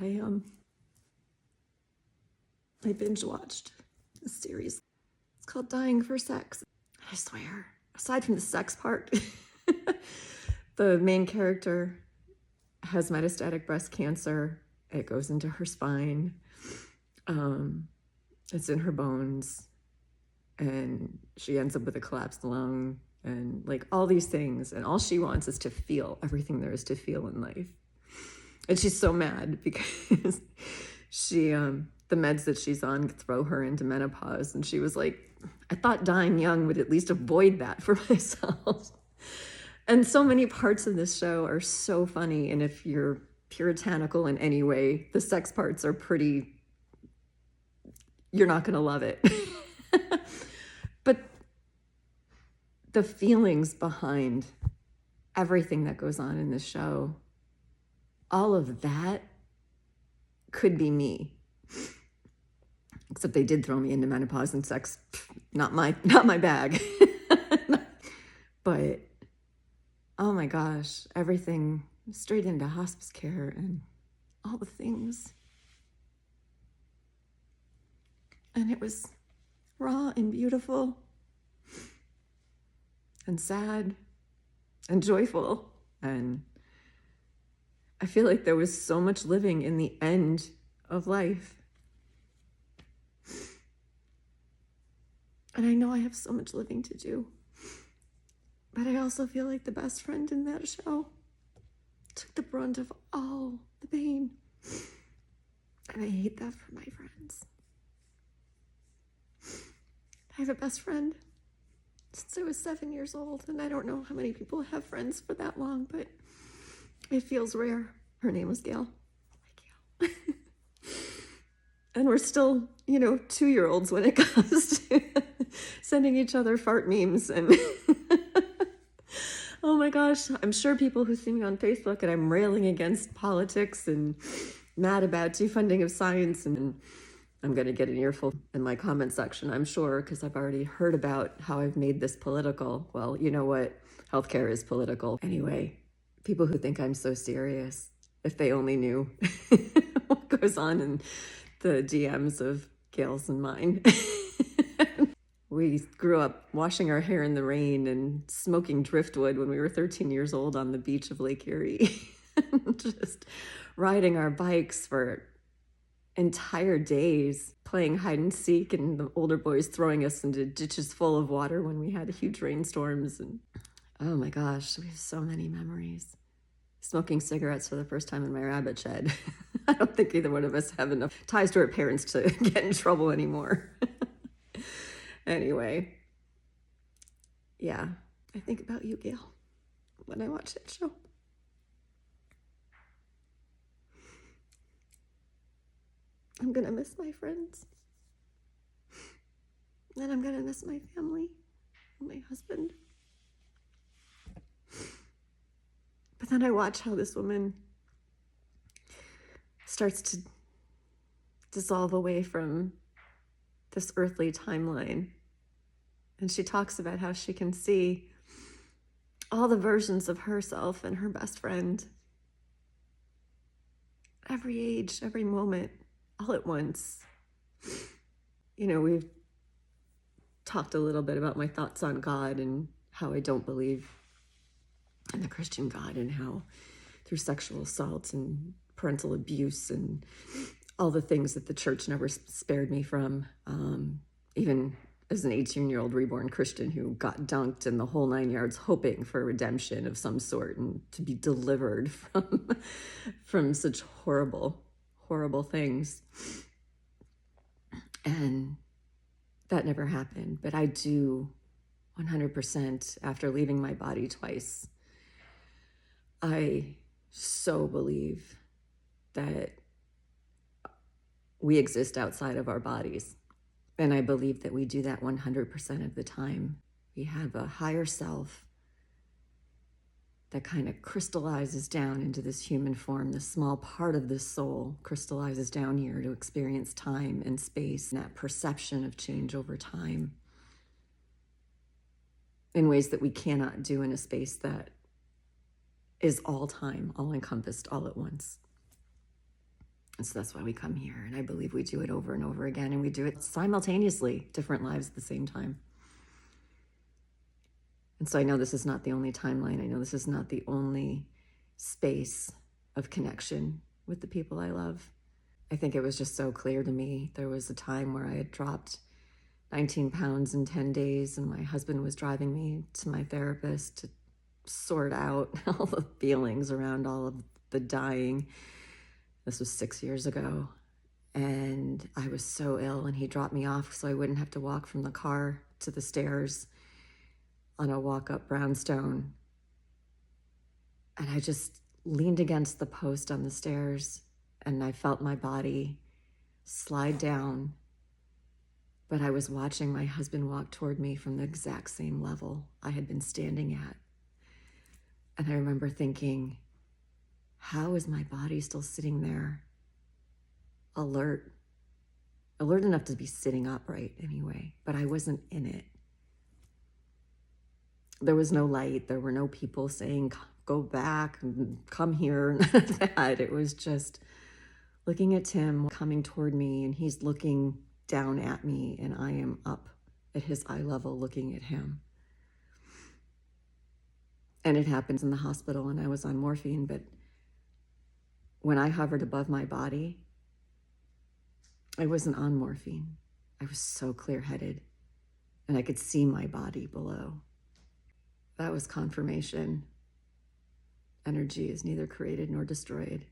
I binge watched a series. It's called Dying for Sex. I swear, aside from the sex part, the main character has metastatic breast cancer. It goes into her spine. It's in her bones. And she ends up with a collapsed lung and like all these things. And all she wants is to feel everything there is to feel in life. And she's so mad because the meds that she's on throw her into menopause. And she was like, I thought dying young would at least avoid that for myself. And so many parts of this show are so funny. And if you're puritanical in any way, the sex parts are you're not going to love it. But the feelings behind everything that goes on in this show, all of that could be me. Except they did throw me into menopause and sex, not my bag. But oh my gosh, everything straight into hospice care and all the things. And it was raw and beautiful and sad and joyful. And I feel like there was so much living in the end of life. And I know I have so much living to do. But I also feel like the best friend in that show took the brunt of all the pain. And I hate that for my friends. I have a best friend since I was 7 years old, and I don't know how many people have friends for that long, but it feels rare. Her name was Gale. Hi, Gale. And we're still, 2-year-olds when it comes to sending each other fart memes. And oh my gosh, I'm sure people who see me on Facebook and I'm railing against politics and mad about defunding of science, and I'm going to get an earful in my comment section, I'm sure, because I've already heard about how I've made this political. Well, you know what? Healthcare is political. Anyway, people who think I'm so serious, if they only knew what goes on in the DMs of Gale's and mine. We grew up washing our hair in the rain and smoking driftwood when we were 13 years old on the beach of Lake Erie. Just riding our bikes for entire days, playing hide and seek, and the older boys throwing us into ditches full of water when we had huge rainstorms. And oh my gosh, we have so many memories. Smoking cigarettes for the first time in my rabbit shed. I don't think either one of us have enough ties to our parents to get in trouble anymore. Anyway, yeah, I think about you, Gale, when I watch that show. I'm gonna miss my friends. And I'm gonna miss my family and my husband. But then I watch how this woman starts to dissolve away from this earthly timeline. And she talks about how she can see all the versions of herself and her best friend. Every age, every moment, all at once. We've talked a little bit about my thoughts on God and how I don't believe in the Christian God, and how through sexual assault and parental abuse and all the things that the church never spared me from, even as an 18-year-old reborn Christian who got dunked in the whole 9 yards, hoping for redemption of some sort and to be delivered from such horrible, horrible things. And that never happened. But I do 100%, after leaving my body twice, I so believe that we exist outside of our bodies. And I believe that we do that 100% of the time. We have a higher self that kind of crystallizes down into this human form. This small part of the soul crystallizes down here to experience time and space, and that perception of change over time in ways that we cannot do in a space that is all time, all encompassed, all at once. And so that's why we come here. And I believe we do it over and over again. And we do it simultaneously, different lives at the same time. And so I know this is not the only timeline. I know this is not the only space of connection with the people I love. I think it was just so clear to me. There was a time where I had dropped 19 pounds in 10 days, and my husband was driving me to my therapist to sort out all the feelings around all of the dying. This was 6 years ago. And I was so ill, and he dropped me off so I wouldn't have to walk from the car to the stairs on a walk up brownstone. And I just leaned against the post on the stairs, and I felt my body slide down. But I was watching my husband walk toward me from the exact same level I had been standing at. And I remember thinking, how is my body still sitting there, alert enough to be sitting upright anyway, but I wasn't in it. There was no light. There were no people saying, go back and come here. None of that. It was just looking at Tim coming toward me, and he's looking down at me, and I am up at his eye level looking at him. And it happened in the hospital, and I was on morphine, but when I hovered above my body, I wasn't on morphine. I was so clear-headed, and I could see my body below. That was confirmation. Energy is neither created nor destroyed.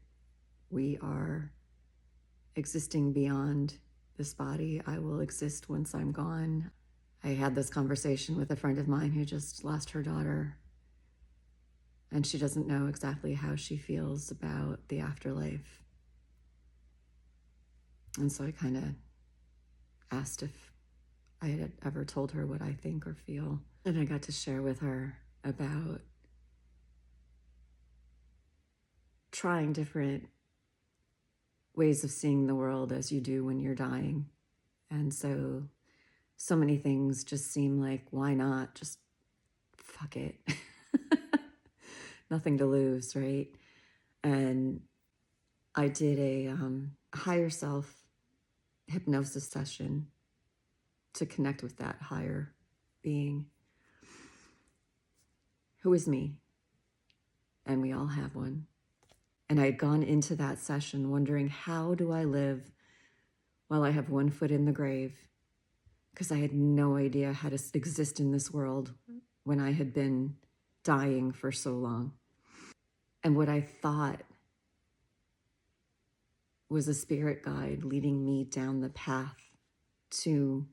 We are existing beyond this body. I will exist once I'm gone. I had this conversation with a friend of mine who just lost her daughter, and she doesn't know exactly how she feels about the afterlife. And so I kind of asked if I had ever told her what I think or feel. And I got to share with her about trying different ways of seeing the world as you do when you're dying. And so many things just seem like, why not? Just fuck it. Nothing to lose, right? And I did a higher self hypnosis session to connect with that higher being who is me. And we all have one. And I had gone into that session wondering, how do I live while I have one foot in the grave? Because I had no idea how to exist in this world when I had been dying for so long. And what I thought was a spirit guide leading me down the path to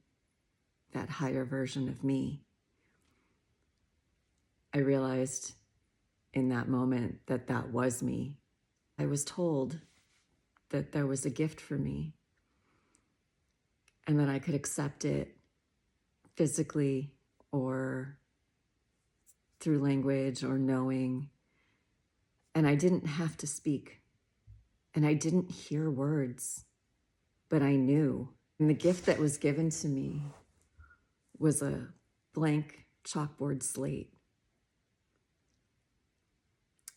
that higher version of me. I realized in that moment that that was me. I was told that there was a gift for me and that I could accept it physically or through language or knowing. And I didn't have to speak. And I didn't hear words, but I knew. And the gift that was given to me was a blank chalkboard slate.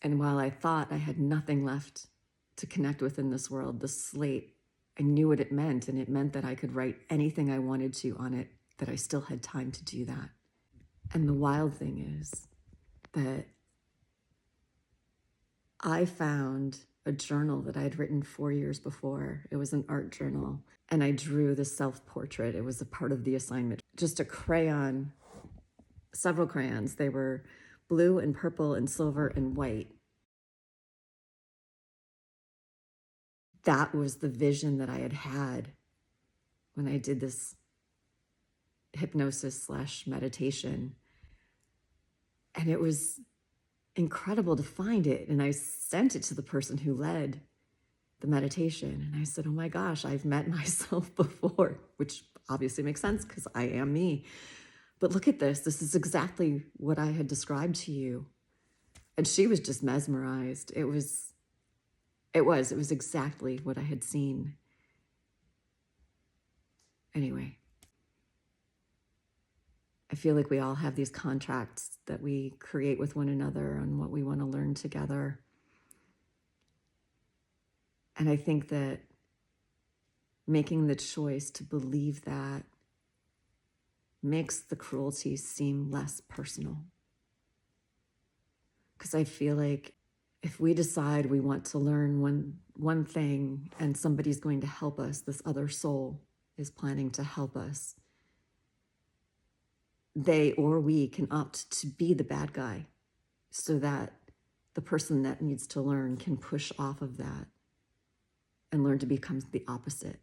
And while I thought I had nothing left to connect with in this world, the slate, I knew what it meant, and it meant that I could write anything I wanted to on it, that I still had time to do that. And the wild thing is that I found a journal that I had written 4 years before. It was an art journal, and I drew the self-portrait. It was a part of the assignment. Just a crayon, several crayons. They were blue and purple and silver and white. That was the vision that I had had when I did this hypnosis/meditation. And it was incredible to find it. And I sent it to the person who led the meditation. And I said, oh my gosh, I've met myself before, which obviously makes sense because I am me. But look at this. This is exactly what I had described to you. And she was just mesmerized. It was exactly what I had seen. Anyway, I feel like we all have these contracts that we create with one another on what we want to learn together. And I think that making the choice to believe that makes the cruelty seem less personal. Because I feel like if we decide we want to learn one thing and somebody's going to help us, this other soul is planning to help us, they or we can opt to be the bad guy so that the person that needs to learn can push off of that and learn to become the opposite.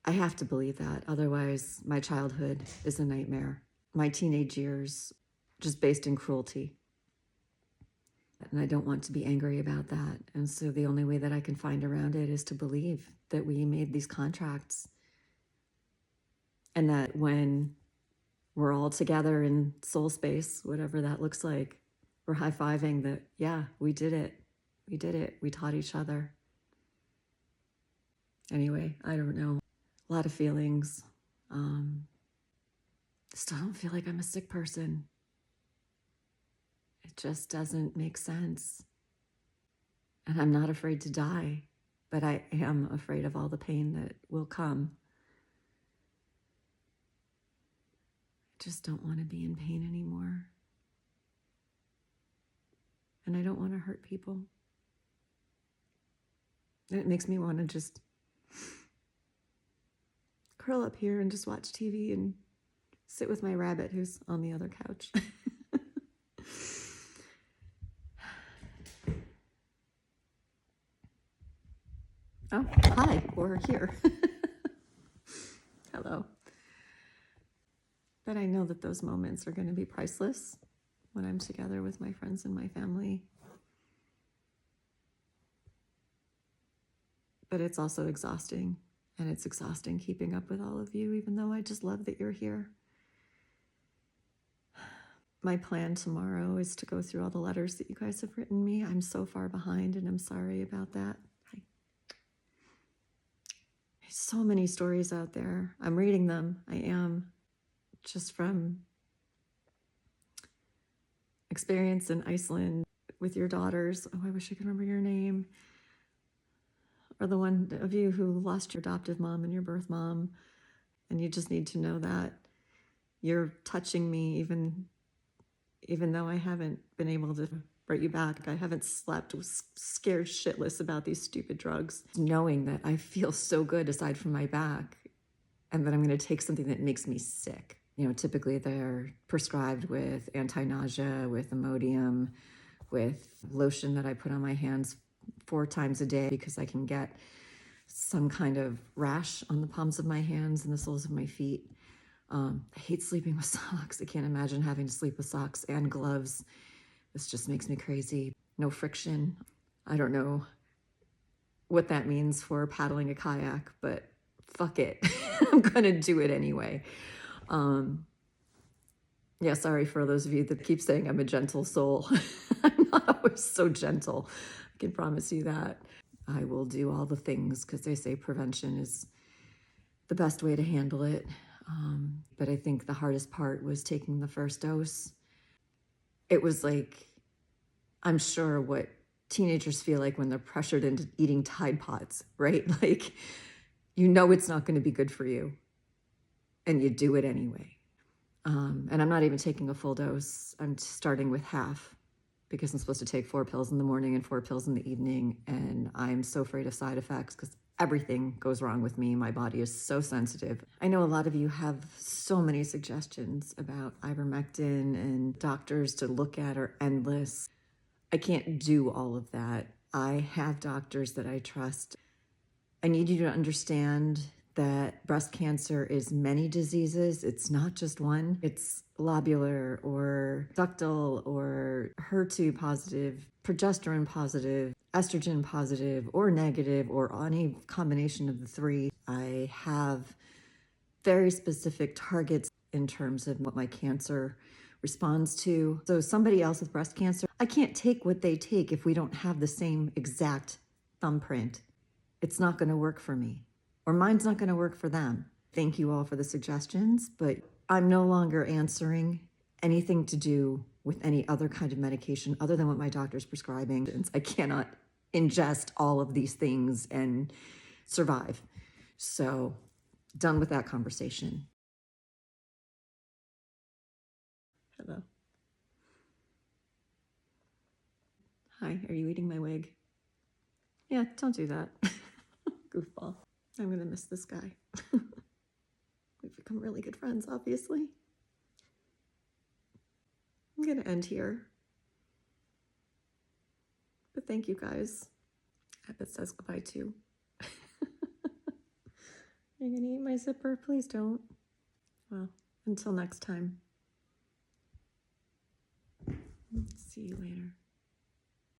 I have to believe that. Otherwise, my childhood is a nightmare. My teenage years, just based in cruelty. And I don't want to be angry about that. And so the only way that I can find around it is to believe that we made these contracts. And that when we're all together in soul space, whatever that looks like, we're high-fiving that, yeah, we did it. We did it. We taught each other. Anyway, I don't know. A lot of feelings. Still don't feel like I'm a sick person. It just doesn't make sense. And I'm not afraid to die, but I am afraid of all the pain that will come. I just don't want to be in pain anymore. And I don't want to hurt people. And it makes me want to just curl up here and just watch TV and sit with my rabbit who's on the other couch. Oh, hi, we're here. Hello. But I know that those moments are going to be priceless when I'm together with my friends and my family. But it's also exhausting, and it's exhausting keeping up with all of you, even though I just love that you're here. My plan tomorrow is to go through all the letters that you guys have written me. I'm so far behind, and I'm sorry about that. There's so many stories out there. I'm reading them. I am. Just from experience in Iceland with your daughters. Oh, I wish I could remember your name. Or the one of you who lost your adoptive mom and your birth mom. And you just need to know that you're touching me even though I haven't been able to write you back. I haven't slept, was scared shitless about these stupid drugs. Knowing that I feel so good aside from my back and that I'm going to take something that makes me sick. You know, typically they're prescribed with anti-nausea, with Imodium, with lotion that I put on my hands 4 times a day because I can get some kind of rash on the palms of my hands and the soles of my feet. I hate sleeping with socks. I can't imagine having to sleep with socks and gloves. This just makes me crazy. No friction. I don't know what that means for paddling a kayak, but fuck it. I'm gonna do it anyway. Yeah, sorry for those of you that keep saying I'm a gentle soul. I'm not always so gentle. I can promise you that. I will do all the things because they say prevention is the best way to handle it. But I think the hardest part was taking the first dose. It was like, I'm sure what teenagers feel like when they're pressured into eating Tide Pods, right? Like, you know it's not going to be good for you, and you do it anyway. And I'm not even taking a full dose. I'm starting with half because I'm supposed to take 4 pills in the morning and 4 pills in the evening. And I'm so afraid of side effects because everything goes wrong with me. My body is so sensitive. I know a lot of you have so many suggestions about ivermectin, and doctors to look at are endless. I can't do all of that. I have doctors that I trust. I need you to understand that breast cancer is many diseases. It's not just one. It's lobular or ductal or HER2 positive, progesterone positive, estrogen positive or negative, or any combination of the 3. I have very specific targets in terms of what my cancer responds to. So somebody else with breast cancer, I can't take what they take if we don't have the same exact thumbprint. It's not going to work for me, or mine's not going to work for them. Thank you all for the suggestions, but I'm no longer answering anything to do with any other kind of medication other than what my doctor's prescribing. I cannot ingest all of these things and survive. So done with that conversation. Hello. Hi, are you eating my wig? Yeah, don't do that. Goofball. I'm gonna miss this guy. We've become really good friends, obviously. I'm gonna end here. But thank you guys. Abbott says goodbye too. Are you gonna eat my zipper? Please don't. Well, until next time. See you later.